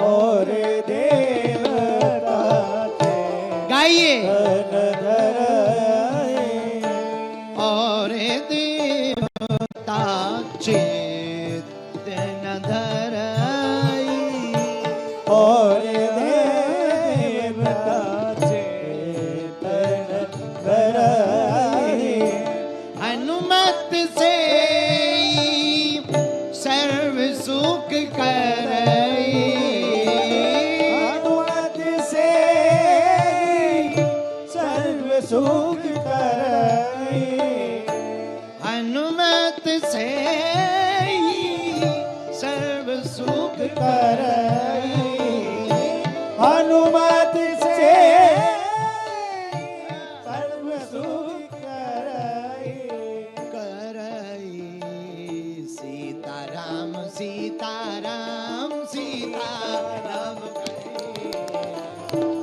और देवता गाइए और देवता चित्त न धरई और देवता चेतन धरई हनुमत से सर्व सुख करई हनुमत से सर्व सुख करई हनुमत से सर्व सुख करई हनुमत से सर्व सुख करई करई सीताराम सीताराम सीताराम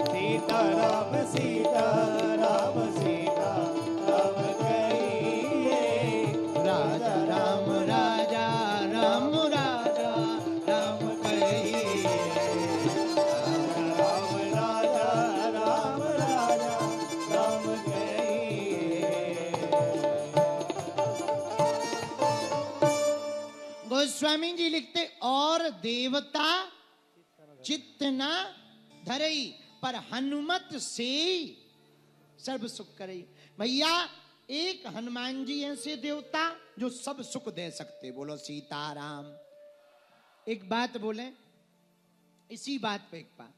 सीताराम सीताराम सीताराम कहिए राजा राम राजा राम राजा राम कहिए राम राजा राम राजा राम कहिए गोस्वामी जी लिखते और देवता चित्त न धरई पर हनुमत से सर्व सुख करई। भैया एक हनुमान जी ऐसे देवता जो सब सुख दे सकते। बोलो सीताराम। एक बात बोले इसी बात पे एक बात,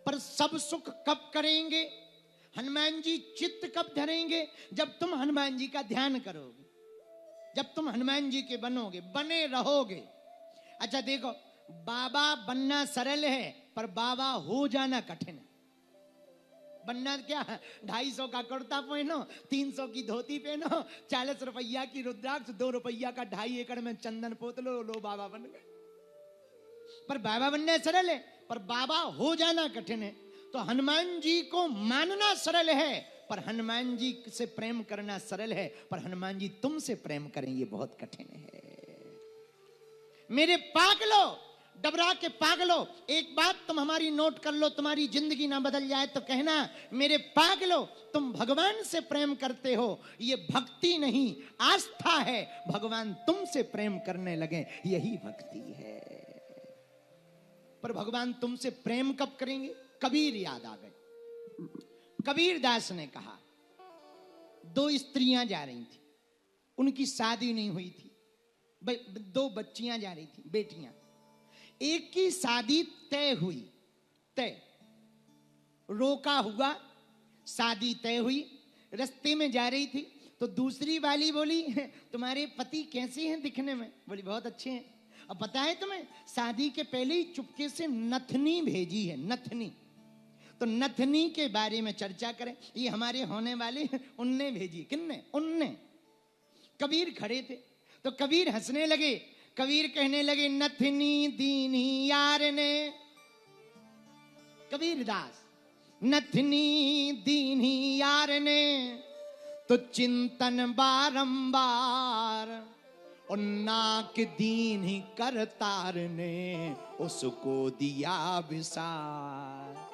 पर सब सुख कब करेंगे? हनुमान जी चित्त कब धरेंगे? जब तुम हनुमान जी का ध्यान करोगे, जब तुम हनुमान जी के बनोगे, बने रहोगे। अच्छा देखो, बाबा बनना सरल है पर बाबा हो जाना कठिन है। बनना क्या, 250 का कुर्ता पहनो, 300 की धोती पहनो, 40 रुपया की रुद्राक्ष, 2 रुपया का 2.5 एकड़ में चंदन पोत लो, लो बाबा बन गए। पर बाबा बनना सरल है पर बाबा हो जाना कठिन है। तो हनुमान जी को मानना सरल है पर हनुमान जी से प्रेम करना सरल है, पर हनुमान जी तुमसे प्रेम करें ये बहुत कठिन है। मेरे पागलो, डबरा के पागलो, एक बात तुम हमारी नोट कर लो, तुम्हारी जिंदगी ना बदल जाए तो कहना, मेरे पागलो तुम भगवान से प्रेम करते हो, ये भक्ति नहीं आस्था है। भगवान तुमसे प्रेम करने लगे, यही भक्ति है। पर भगवान तुमसे प्रेम कब करेंगे? कबीर याद आ गए। कबीर दास ने कहा, 2 स्त्रियां जा रही थी, उनकी शादी नहीं हुई थी, 2 बच्चियां जा रही थी, बेटियां। एक की शादी तय हुई, तय रोका हुआ, शादी तय हुई, रास्ते में जा रही थी तो दूसरी वाली बोली, तुम्हारे पति कैसे हैं दिखने में? बोली बहुत अच्छे हैं। अब पता है तुम्हें, शादी के पहले ही चुपके से नथनी भेजी है, नथनी। तो नथनी के बारे में चर्चा करें, ये हमारे होने वाले उनने भेजी। किन्ने? उनने। कबीर खड़े थे तो कबीर हंसने लगे। कबीर कहने लगे, नथनी दीनी यार ने, कबीर दास, नथनी दीनी यार ने तो चिंतन बारंबार, और नाक दीन ही करतार ने उसको दिया विसार।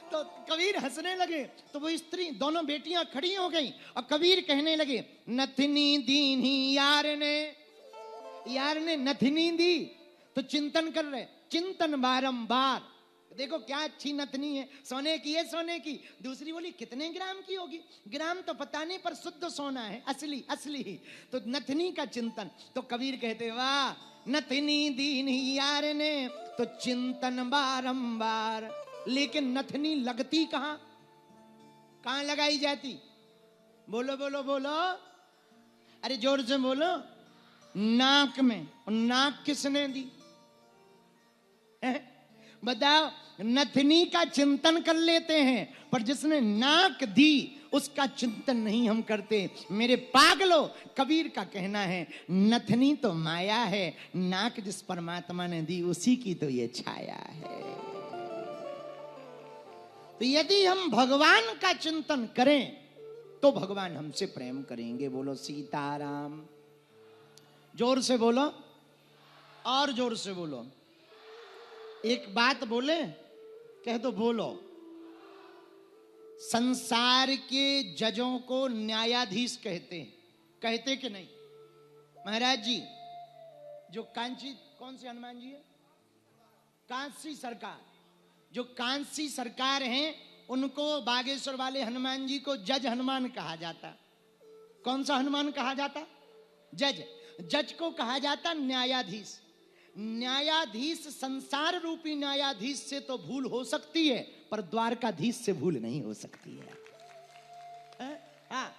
तो कबीर हंसने लगे तो वो स्त्री, दोनों बेटियां खड़ी हो गई और कबीर कहने लगे, नथनी दीन ही यार ने नथनी दी तो चिंतन कर रहे, चिंतन बारंबार। देखो क्या अच्छी नथनी है, सोने की है, सोने की। दूसरी बोली कितने ग्राम की होगी? ग्राम तो पता नहीं पर शुद्ध सोना है, असली असली ही। तो नथनी का चिंतन। तो कबीर कहते, वाह, नथनी दीन ही यार ने तो चिंतन बारंबार। लेकिन नथनी लगती कहां? कहां लगाई जाती? बोलो बोलो बोलो, अरे जोर से बोलो। नाक में। और नाक किसने दी? बताओ। नथनी का चिंतन कर लेते हैं पर जिसने नाक दी उसका चिंतन नहीं हम करते। मेरे पागलो, कबीर का कहना है, नथनी तो माया है, नाक जिस परमात्मा ने दी उसी की तो ये छाया है। तो यदि हम भगवान का चिंतन करें तो भगवान हमसे प्रेम करेंगे। बोलो सीताराम। जोर से बोलो, और जोर से बोलो। एक बात बोले, कह दो बोलो। संसार के जजों को न्यायाधीश कहते हैं, कहते कि नहीं? महाराज जी, जो कांची, कौन से हनुमान जी है? कांसी सरकार, जो कांसी सरकार हैं, उनको बागेश्वर वाले हनुमान जी को जज हनुमान कहा जाता। कौन सा हनुमान कहा जाता? जज। जज को कहा जाता न्यायाधीश। न्यायाधीश, संसार रूपी न्यायाधीश से तो भूल हो सकती है, पर द्वारकाधीश से भूल नहीं हो सकती है। हाँ,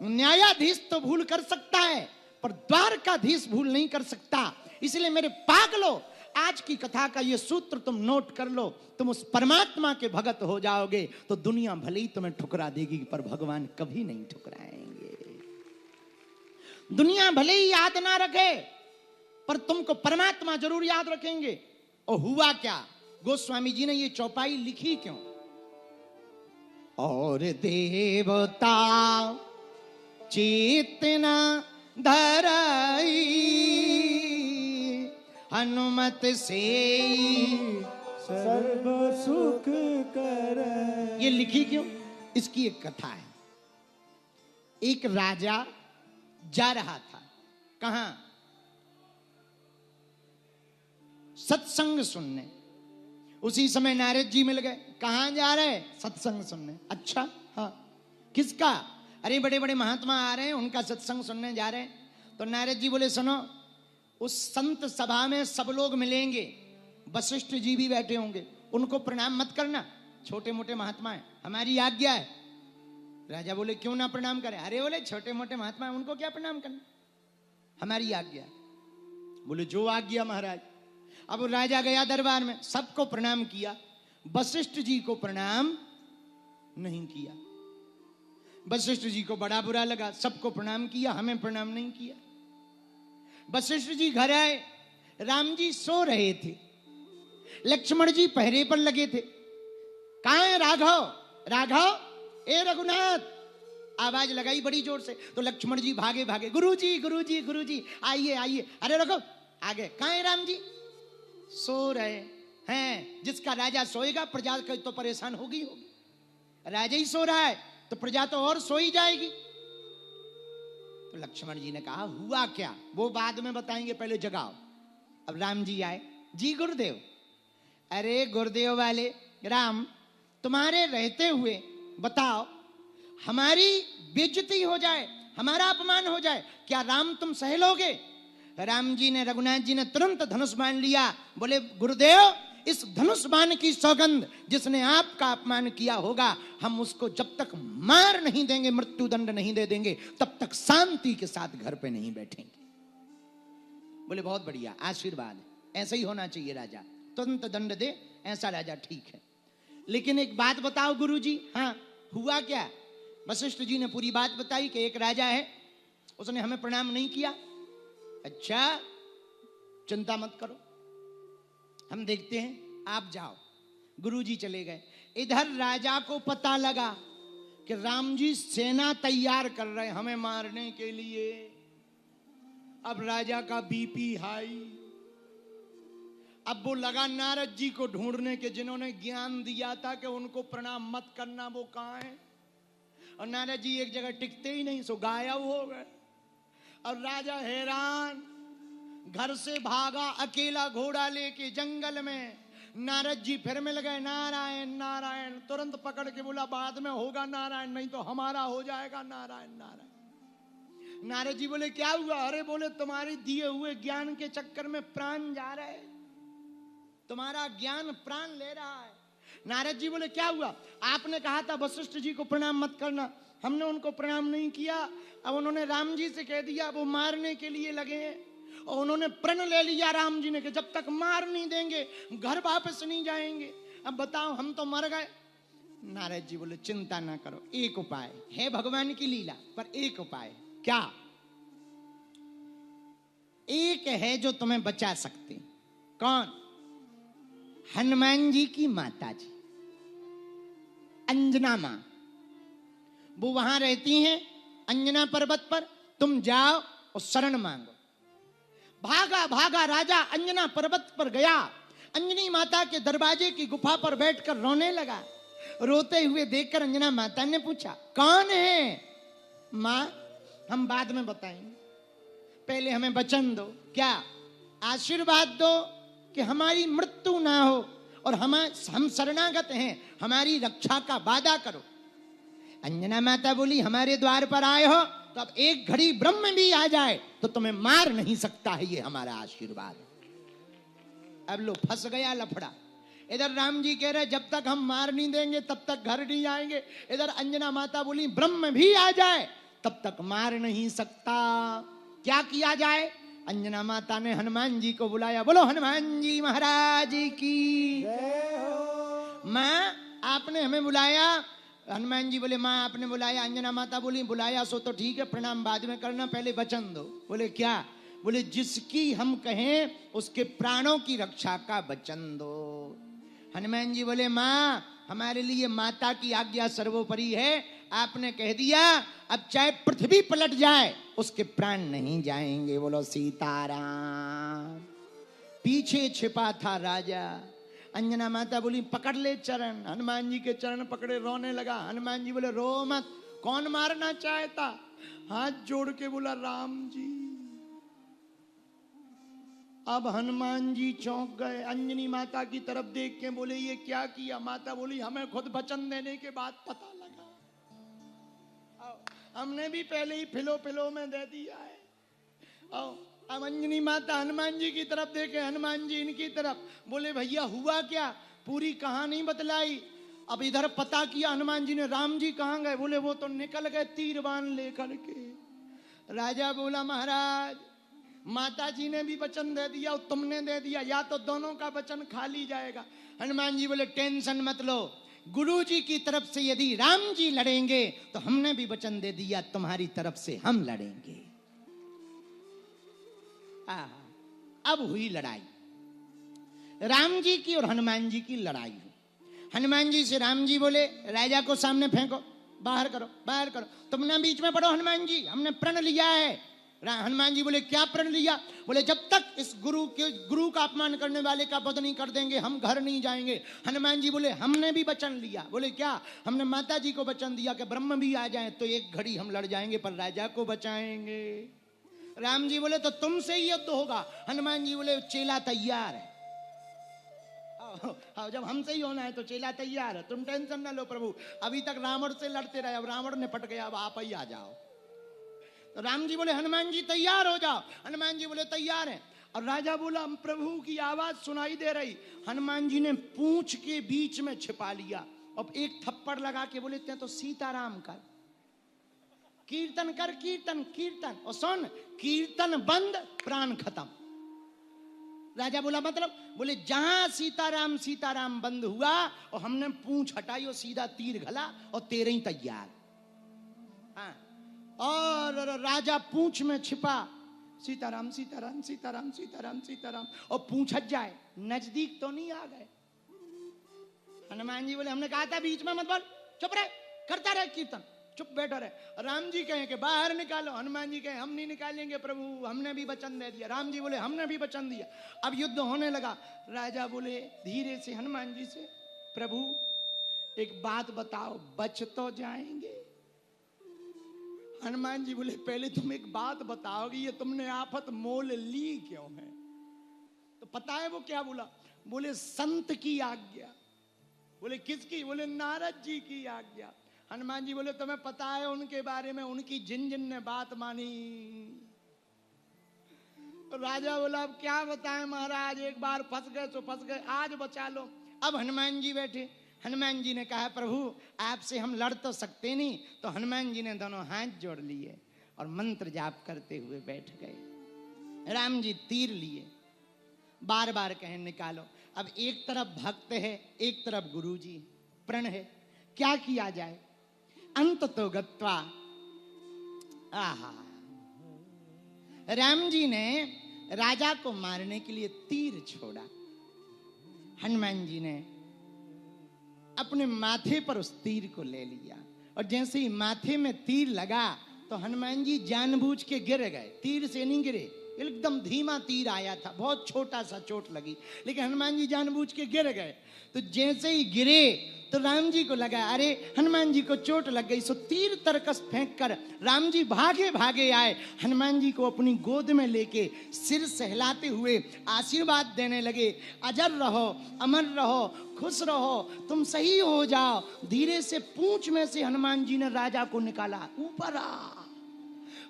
न्यायाधीश तो भूल कर सकता है, पर द्वारकाधीश भूल नहीं कर सकता। इसलिए मेरे पागलों, आज की कथा का ये सूत्र तुम नोट कर लो। तुम उस परमात्मा के भगत हो जाओगे तो दुनिया भले ही तुम्हें ठुकरा देगी, पर भगवान कभी नहीं ठुकराएंगे। दुनिया भले ही याद ना रखे, पर तुमको परमात्मा जरूर याद रखेंगे। और हुआ क्या? गोस्वामी जी ने ये चौपाई लिखी क्यों? और देवता चेतना धराई, हनुमत से सर्व सुख कर। ये लिखी क्यों? इसकी एक कथा है। एक राजा जा रहा था, कहां? सत्संग सुनने। उसी समय नारद जी मिल गए। कहां जा रहे? सत्संग सुनने। अच्छा, हाँ, किसका? अरे बड़े बड़े महात्मा आ रहे हैं, उनका सत्संग सुनने जा रहे हैं। तो नारद जी बोले, सुनो, उस संत सभा में सब लोग मिलेंगे, वशिष्ठ जी भी बैठे होंगे, उनको प्रणाम मत करना, छोटे मोटे महात्मा है, हमारी आज्ञा है। राजा बोले, क्यों ना प्रणाम करें? अरे बोले, छोटे मोटे महात्मा है, उनको क्या प्रणाम करना, हमारी आज्ञा है। बोले, जो आज्ञा महाराज। अब राजा गया दरबार में, सबको प्रणाम किया, वशिष्ठ जी को प्रणाम नहीं किया। वशिष्ठ जी को बड़ा बुरा लगा, सबको प्रणाम किया, हमें प्रणाम नहीं किया। वशिष्ठ जी घर आए, राम जी सो रहे थे, लक्ष्मण जी पहरे पर लगे थे। कहां है राघव? राघव, ए रघुनाथ, आवाज लगाई बड़ी जोर से। तो लक्ष्मण जी भागे भागे, गुरुजी गुरुजी गुरुजी, आइए आइए। अरे रघुव, आगे। कहां है राम जी? सो रहे हैं। जिसका राजा सोएगा प्रजा तो परेशान होगी होगी। राजा ही सो रहा है तो प्रजा तो और सो ही जाएगी। तो लक्ष्मण जी ने कहा, हुआ क्या वो बाद में बताएंगे, पहले जगाओ। अब राम जी आए। जी गुरुदेव। अरे गुरुदेव वाले राम, तुम्हारे रहते हुए बताओ, हमारी बेइज्जती हो जाए, हमारा अपमान हो जाए, क्या राम तुम सह लोगे? राम जी ने, रघुनाथ जी ने तुरंत धनुष बाण लिया। बोले, गुरुदेव, इस धनुष बाण की सौगंध, जिसने आपका अपमान किया होगा, हम उसको जब तक मार नहीं देंगे, मृत्यु दंड नहीं दे देंगे, तब तक शांति के साथ घर पे नहीं बैठेंगे। बोले, बहुत बढ़िया, आशीर्वाद है, ऐसा ही होना चाहिए राजा, तुरंत दंड दे, ऐसा राजा ठीक है। लेकिन एक बात बताओ गुरुजी। हाँ, हुआ क्या? वशिष्ठ जी ने पूरी बात बताई कि एक राजा है, उसने हमें प्रणाम नहीं किया। अच्छा, चिंता मत करो, हम देखते हैं, आप जाओ। गुरुजी चले गए। इधर राजा को पता लगा कि राम जी सेना तैयार कर रहे हैं हमें मारने के लिए। अब राजा का बीपी हाई। अब वो लगा नारद जी को ढूंढने के, जिन्होंने ज्ञान दिया था कि उनको प्रणाम मत करना, वो कहां है। और नारद जी एक जगह टिकते ही नहीं, सो गायब हो गए। और राजा हैरान, घर से भागा अकेला घोड़ा लेके जंगल में। नारद जी फिर मिल गए, नारायण नारायण। तुरंत पकड़ के बोला, बाद में होगा नारायण, नहीं तो हमारा हो जाएगा नारायण नारायण। नारद जी बोले, क्या हुआ? अरे बोले, तुम्हारे दिए हुए ज्ञान के चक्कर में प्राण जा रहे, तुम्हारा ज्ञान प्राण ले रहा है। नारद जी बोले, क्या हुआ? आपने कहा था वशिष्ठ जी को प्रणाम मत करना, हमने उनको प्रणाम नहीं किया। अब उन्होंने राम जी से कह दिया, वो मारने के लिए लगे हैं, और उन्होंने प्रण ले लिया राम जी ने कि जब तक मार नहीं देंगे घर वापस नहीं जाएंगे। अब बताओ, हम तो मर गए। नारद जी बोले, चिंता ना करो, एक उपाय है, भगवान की लीला, पर एक उपाय। क्या? एक है जो तुम्हें बचा सकते। कौन? हनुमान जी की माता जी, अंजना मां, वो वहां रहती हैं अंजना पर्वत पर। तुम जाओ और शरण मांगो। भागा भागा राजा अंजना पर्वत पर गया। अंजनी माता के दरवाजे की गुफा पर बैठकर रोने लगा। रोते हुए देखकर अंजना माता ने पूछा, कौन है? मां, हम बाद में बताएंगे, पहले हमें वचन दो। क्या? आशीर्वाद दो कि हमारी मृत्यु ना हो और हम शरणागत हैं, हमारी रक्षा का वादा करो। अंजना माता बोली, हमारे द्वार पर आए हो तो अब एक घड़ी ब्रह्म भी आ जाए तो तुम्हें मार नहीं सकता है, ये हमारा आशीर्वाद। अब लो, फंस गया लफड़ा। इधर राम जी कह रहे जब तक हम मार नहीं देंगे तब तक घर नहीं आएंगे। इधर अंजना माता बोली, ब्रह्म भी आ जाए तब तक मार नहीं सकता। क्या किया जाए? अंजना माता ने हनुमान जी को बुलाया। बोलो हनुमान जी महाराज की। माँ, आपने हमें बुलाया? हनुमान जी बोले, माँ आपने बुलाया। अंजना माता बोली, बुलाया सो तो ठीक है, प्रणाम बाद में करना, पहले वचन दो। बोले क्या? बोले जिसकी हम कहें उसके प्राणों की रक्षा का वचन दो। हनुमान जी बोले, माँ हमारे लिए माता की आज्ञा सर्वोपरि है, आपने कह दिया, अब चाहे पृथ्वी पलट जाए उसके प्राण नहीं जाएंगे। बोलो सीताराम। पीछे छिपा था राजा। अंजना माता बोली, पकड़ ले चरण। हनुमान जी के चरण पकड़े, रोने लगा। हनुमान जी बोले, रो मत, कौन मारना चाहता? हाथ जोड़ के बोला, राम जी। अब हनुमान जी चौंक गए, अंजनी माता की तरफ देख के बोले, ये क्या किया? माता बोली, हमें खुद वचन देने के बाद पता लगा, हमने भी पहले ही फिलो में दे दिया है। अब अंजनी माता हनुमान जी की तरफ देखे, हनुमान जी इनकी तरफ। बोले, भैया हुआ क्या? पूरी कहानी बतलाई। अब इधर पता किया हनुमान जी ने, राम जी कहाँ गए? बोले वो तो निकल गए तीर बाण लेकर के। राजा बोला, महाराज माता जी ने भी वचन दे दिया और तुमने दे दिया, या तो दोनों का वचन खाली जाएगा। हनुमान जी बोले, टेंशन मत लो, गुरु जी की तरफ से यदि राम जी लड़ेंगे तो हमने भी वचन दे दिया तुम्हारी तरफ से हम लड़ेंगे। अब हुई लड़ाई, राम जी की और हनुमान जी की लड़ाई हुई। हनुमान जी से राम जी बोले, राजा को सामने फेंको, बाहर करो, बाहर करो। तुम ना बीच में पड़ो हनुमान जी, हमने प्रण लिया है। हनुमान जी बोले, क्या प्रण लिया? बोले, जब तक इस गुरु का अपमान करने वाले का वध नहीं कर देंगे हम घर नहीं जाएंगे। हनुमान जी बोले, हमने भी वचन लिया। बोले क्या? हमने माता जी को वचन दिया कि ब्रह्म भी आ जाए तो एक घड़ी हम लड़ जाएंगे पर राजा को बचाएंगे। राम जी बोले, तो तुमसे ही युद्ध होगा। हनुमान जी बोले, चेला तैयार है। जब हमसे ही होना है तो चेला तैयार है, तुम टेंशन ना लो प्रभु। अभी तक रावण से लड़ते रहे, अब रावण ने पट गया, अब आप ही आ जाओ। तो राम जी बोले, हनुमान जी तैयार हो जाओ। हनुमान जी बोले, तैयार है। और राजा बोला, प्रभु की आवाज सुनाई दे रही। हनुमान जी ने पूंछ के बीच में छिपा लिया और एक थप्पड़ लगा के बोले, ते तो सीताराम कर, कीर्तन कर, कीर्तन कीर्तन। और सुन, कीर्तन बंद, प्राण खत्म। राजा बोला, मतलब? बोले, जहां सीताराम सीताराम बंद हुआ और हमने पूंछ हटाई और सीधा तीर घला और तेरे ही तैयार। हाँ, और राजा पूंछ में छिपा, सीताराम सीताराम सीताराम सीताराम सीताराम, और पूंछ हट जाए, नजदीक तो नहीं आ गए। हनुमान जी बोले, हमने कहा था बीच में मत बोल, चुप रहे, करता रहे कीर्तन, चुप बैठा रहे। राम जी कहें कि बाहर निकालो, हनुमान जी कहें हम नहीं निकालेंगे प्रभु, हमने भी वचन दे दिया। राम जी बोले, हमने भी वचन दिया। अब युद्ध होने लगा। राजा बोले धीरे से हनुमान जी से, प्रभु एक बात बताओ, बच तो जाएंगे? हनुमान जी बोले, पहले तुम एक बात बताओगे, ये तुमने आफत मोल ली क्यों है? तो पता है वो क्या बोला? बोले, संत की आज्ञा। बोले, किसकी? बोले, नारद जी की आज्ञा। हनुमान जी बोले, तुम्हें पता है उनके बारे में, उनकी जिन जिन ने बात मानी। तो राजा बोला, अब क्या बताएं महाराज, एक बार फंस गए तो फंस गए, आज बचा लो। अब हनुमान जी बैठे। हनुमान जी ने कहा, प्रभु आपसे हम लड़ तो सकते नहीं। तो हनुमान जी ने दोनों हाथ जोड़ लिए और मंत्र जाप करते हुए बैठ गए। राम जी तीर लिए, बार बार कहें निकालो। अब एक तरफ भक्त है, एक तरफ गुरु जी, प्रण है, क्या किया जाए? अंत तो गत्वा, आहा, राम जी ने राजा को मारने के लिए तीर छोड़ा। हनुमान जी ने अपने माथे पर उस तीर को ले लिया और जैसे ही माथे में तीर लगा तो हनुमान जी जानबूझ के गिर गए। तीर से नहीं गिरे, एकदम धीमा तीर आया था, बहुत छोटा सा चोट लगी, लेकिन हनुमान जी जानबूझ के गिर गए। तो जैसे ही गिरे तो राम जी को लगा अरे हनुमान जी को चोट लग गई, सो तीर तरकस फेंक कर राम जी भागे भागे आए, हनुमान जी को अपनी गोद में लेके सिर सहलाते हुए आशीर्वाद देने लगे, अजर रहो, अमर रहो, खुश रहो, तुम सही हो जाओ। धीरे से पूंछ में से हनुमान जी ने राजा को निकाला, ऊपर आ।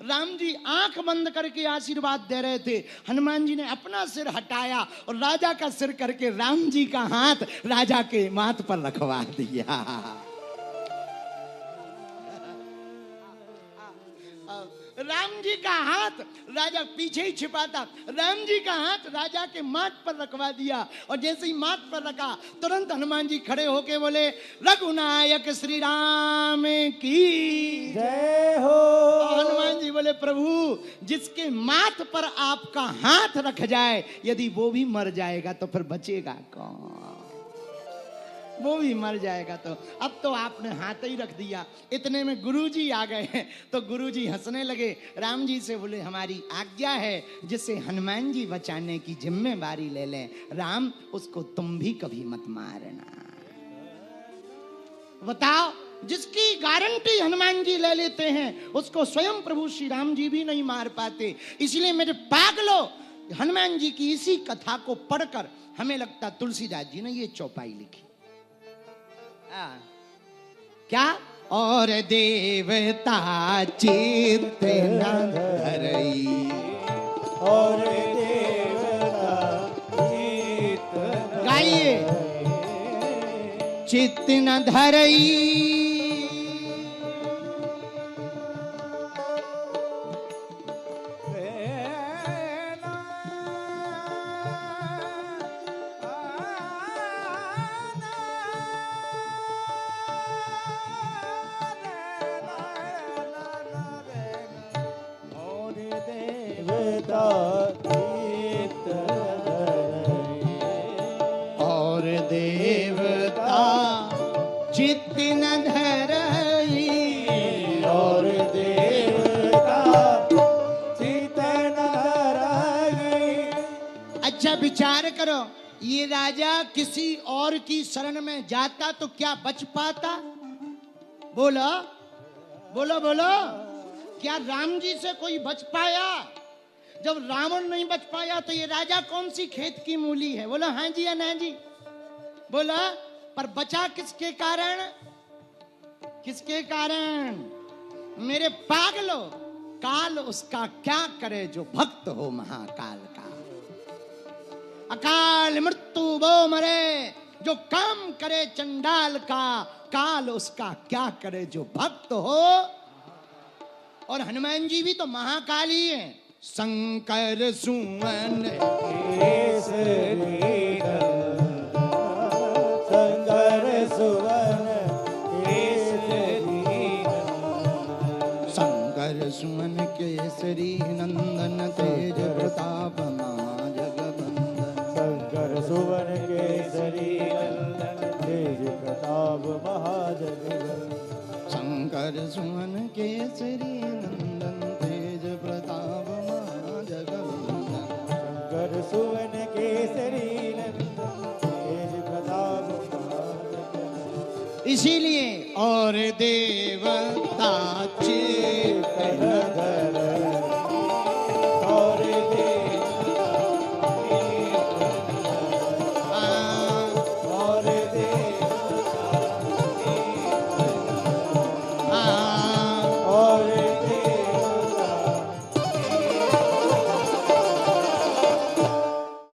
राम जी आंख बंद करके आशीर्वाद दे रहे थे, हनुमान जी ने अपना सिर हटाया और राजा का सिर करके राम जी का हाथ राजा के माथ पर रखवा दिया। राम जी का हाथ राजा पीछे ही छिपा था, राम जी का हाथ राजा के माथ पर रखवा दिया और जैसे ही माथ पर रखा तुरंत हनुमान जी खड़े होके बोले रघुनायक श्री राम की जय हो। हनुमान जी बोले प्रभु जिसके माथ पर आपका हाथ रख जाए यदि वो भी मर जाएगा तो फिर बचेगा कौन? वो भी मर जाएगा। तो अब तो आपने हाथ ही रख दिया। इतने में गुरुजी आ गए तो गुरुजी हंसने लगे, राम जी से बोले हमारी आज्ञा है जिसे हनुमान जी बचाने की जिम्मेवारी ले लें, राम उसको तुम भी कभी मत मारना। बताओ जिसकी गारंटी हनुमान जी ले लेते हैं उसको स्वयं प्रभु श्री राम जी भी नहीं मार पाते। इसलिए मेरे पागलों, हनुमान जी की इसी कथा को पढ़कर हमें लगता तुलसीदास जी ने ये चौपाई लिखी। क्या? और देवता चित्त न धरई, और देवता चित्त गाइए, चित्त न धरई, और देवता चित्त न धरई, और देवता चित्त न धरई। अच्छा विचार करो, ये राजा किसी और की शरण में जाता तो क्या बच पाता? बोलो बोलो बोलो, क्या राम जी से कोई बच पाया? जब रावण नहीं बच पाया तो ये राजा कौन सी खेत की मूली है? बोलो हाँ जी या ना जी, बोला। पर बचा किसके कारण? किसके कारण? मेरे पागलों, काल उसका क्या करे जो भक्त हो महाकाल का। अकाल मृत्यु वो मरे जो काम करे चंडाल का, काल उसका क्या करे जो भक्त हो। और हनुमान जी भी तो महाकाली है। शंकर सुमन केसरी शंकर सुवन केसरी, शंकर सुमन केसरी नंदन तेज प्रताप महाजगबंदन, शंकर सुवन केसरी नंदन तेज प्रताप महाजगबंदन, शंकर सुमन केसरी नंदन तेज प्रताप महाजगबंदन, शंकर सुवन केसरी नंदन तेज प्रताप महाजगबंदन। इसीलिए और देवता